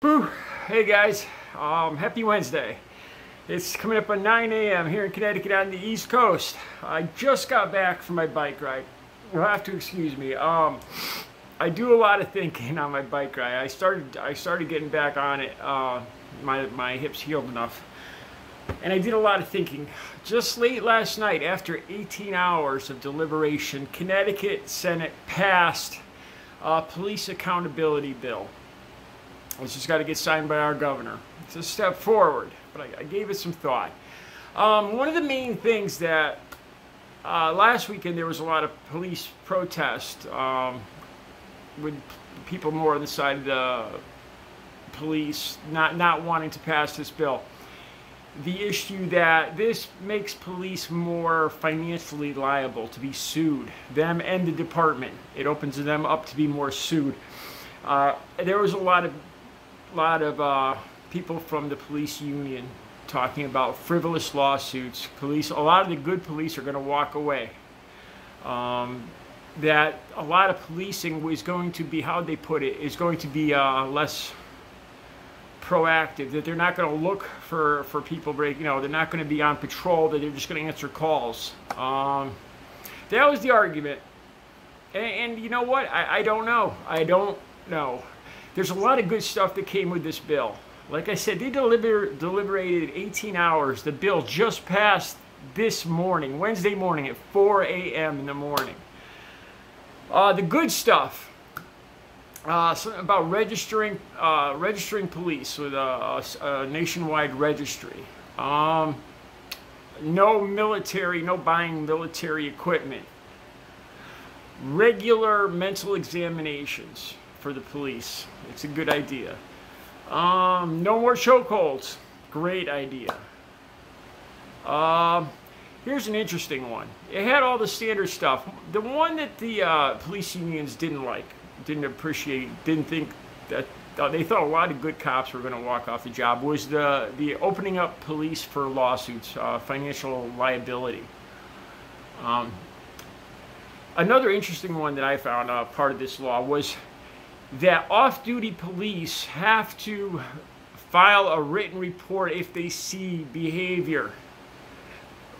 Whew. Hey guys, happy Wednesday. It's coming up on 9 a.m. here in Connecticut on the East Coast. I just got back from my bike ride. You'll have to excuse me. I do a lot of thinking on my bike ride. I started getting back on it. My hips healed enough, and I did a lot of thinking. Just late last night, after 18 hours of deliberation, Connecticut Senate passed a police accountability bill. It's just got to get signed by our governor. It's a step forward, but I gave it some thought. One of the main things that last weekend there was a lot of police protest with people more on the side of the police not wanting to pass this bill. The issue that this makes police more financially liable to be sued, them and the department. It opens them up to be more sued. There was a lot of people from the police union talking about frivolous lawsuits. A lot of the good police are going to walk away. That a lot of policing was going to be, how they put it, is going to be less proactive. That they're not going to look for people they're not going to be on patrol. That they're just going to answer calls. That was the argument. And you know what? I don't know. I don't know. There's a lot of good stuff that came with this bill. Like I said, they deliberated 18 hours. The bill just passed this morning, Wednesday morning at 4 a.m. in the morning. The good stuff, something about registering police with a nationwide registry. No buying military equipment. Regular mental examinations for the police. It's a good idea. No more chokeholds. Great idea. Here's an interesting one. It had all the standard stuff. The one that the police unions didn't appreciate, didn't think that they thought a lot of good cops were going to walk off the job, was the opening up police for lawsuits, financial liability. Another interesting one that I found part of this law was that off-duty police have to file a written report if they see behavior.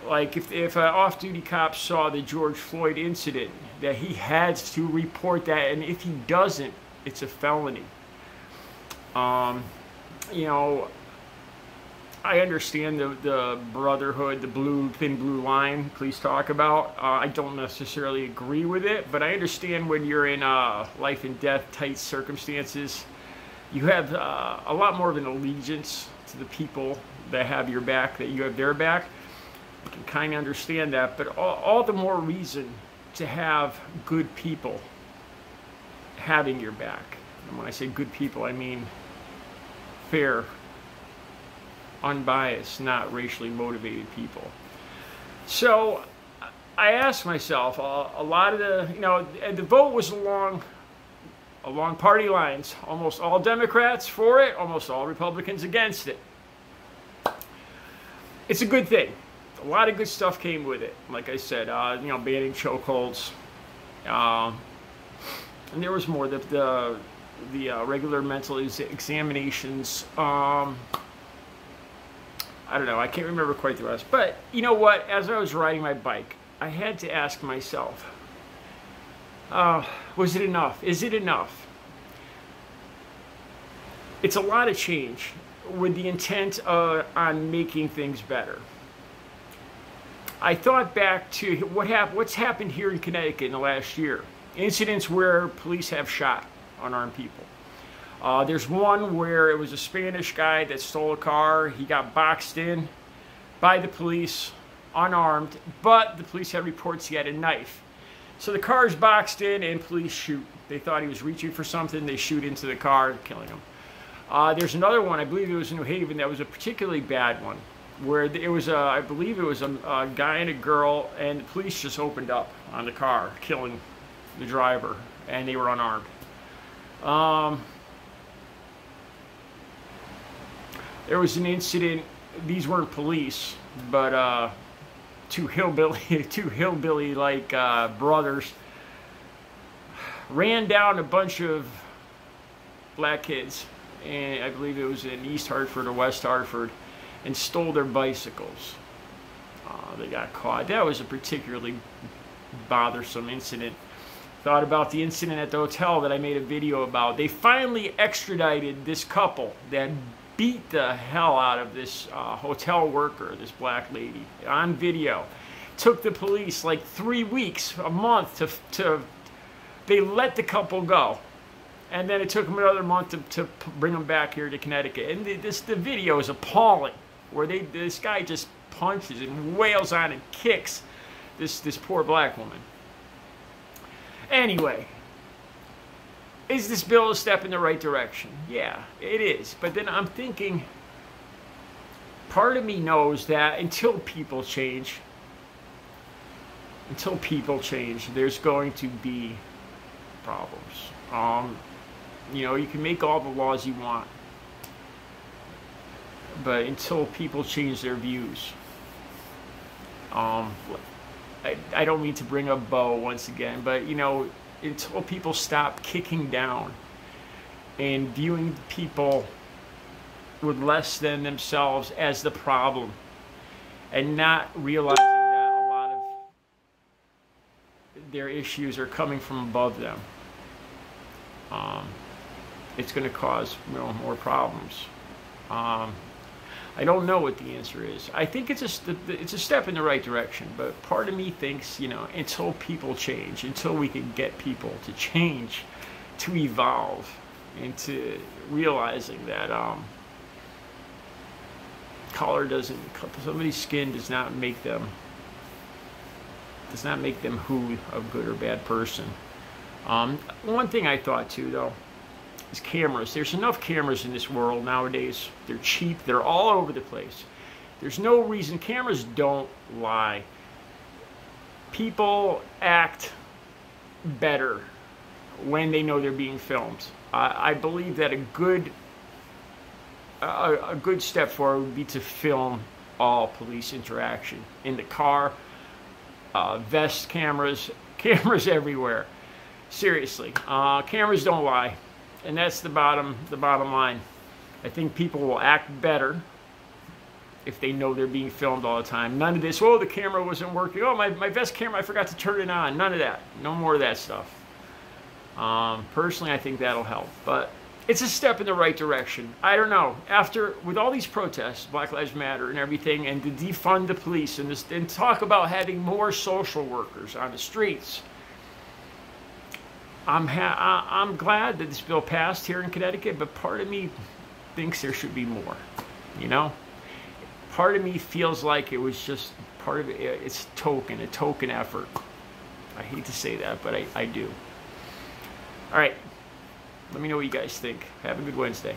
Like if an off-duty cop saw the George Floyd incident, that he has to report that, and if he doesn't, it's a felony. I understand the brotherhood, the thin blue line police talk about. I don't necessarily agree with it, but I understand when you're in life and death tight circumstances, you have a lot more of an allegiance to the people that have your back, that you have their back. I can kind of understand that, but all the more reason to have good people having your back. And when I say good people, I mean fair, unbiased, not racially motivated people. So I asked myself, a lot of the vote was along party lines. Almost all Democrats for it, almost all Republicans against it. It's a good thing. A lot of good stuff came with it. Like I said, banning chokeholds, and there was more. The regular mental examinations. I don't know, I can't remember quite the rest. But you know what? As I was riding my bike, I had to ask myself, was it enough? Is it enough? It's a lot of change with the intent on making things better. I thought back to what's happened here in Connecticut in the last year. Incidents where police have shot unarmed people. There's one where it was a Spanish guy that stole a car. He got boxed in by the police, unarmed, but the police had reports he had a knife. So the car is boxed in and police shoot. They thought he was reaching for something. They shoot into the car, killing him. There's another one, I believe it was in New Haven, that was a particularly bad one, where it was I believe it was a guy and a girl, and the police just opened up on the car, killing the driver, and they were unarmed. There was an incident, these weren't police, but two hillbilly like brothers ran down a bunch of black kids and I believe it was in East Hartford or West Hartford, and stole their bicycles. They got caught. That was a particularly bothersome incident. Thought about the incident at the hotel that I made a video about. They finally extradited this couple that beat the hell out of this hotel worker, this black lady, on video. Took the police like 3 weeks, a month to they let the couple go. And then it took them another month to bring them back here to Connecticut. And the video is appalling, where this guy just punches and wails on and kicks this poor black woman. Anyway, is this bill a step in the right direction? Yeah, it is. But then I'm thinking, part of me knows that until people change, there's going to be problems. You know, you can make all the laws you want, but until people change their views, I don't mean to bring up Bo once again, but you know, until people stop kicking down and viewing people with less than themselves as the problem, and not realizing that a lot of their issues are coming from above them, it's going to cause, you know, more problems. I don't know what the answer is. I think it's a step in the right direction, but part of me thinks, you know, until people change, until we can get people to change, to evolve, into realizing that somebody's skin does not make them who a good or bad person. One thing I thought too, though, is cameras. There's enough cameras in this world nowadays. They're cheap. They're all over the place. There's no reason. Cameras don't lie. People act better when they know they're being filmed. I believe that a good step forward would be to film all police interaction in the car, vest cameras, cameras everywhere. Seriously, cameras don't lie. And that's the bottom line. I think people will act better if they know they're being filmed all the time. None of this, oh, the camera wasn't working. Oh, my vest camera, I forgot to turn it on. None of that. No more of that stuff. Personally, I think that'll help. But it's a step in the right direction. I don't know. With all these protests, Black Lives Matter and everything, and to defund the police and talk about having more social workers on the streets, I'm glad that this bill passed here in Connecticut, but part of me thinks there should be more, you know? Part of me feels like it was just part of it. It's a token effort. I hate to say that, but I do. All right. Let me know what you guys think. Have a good Wednesday.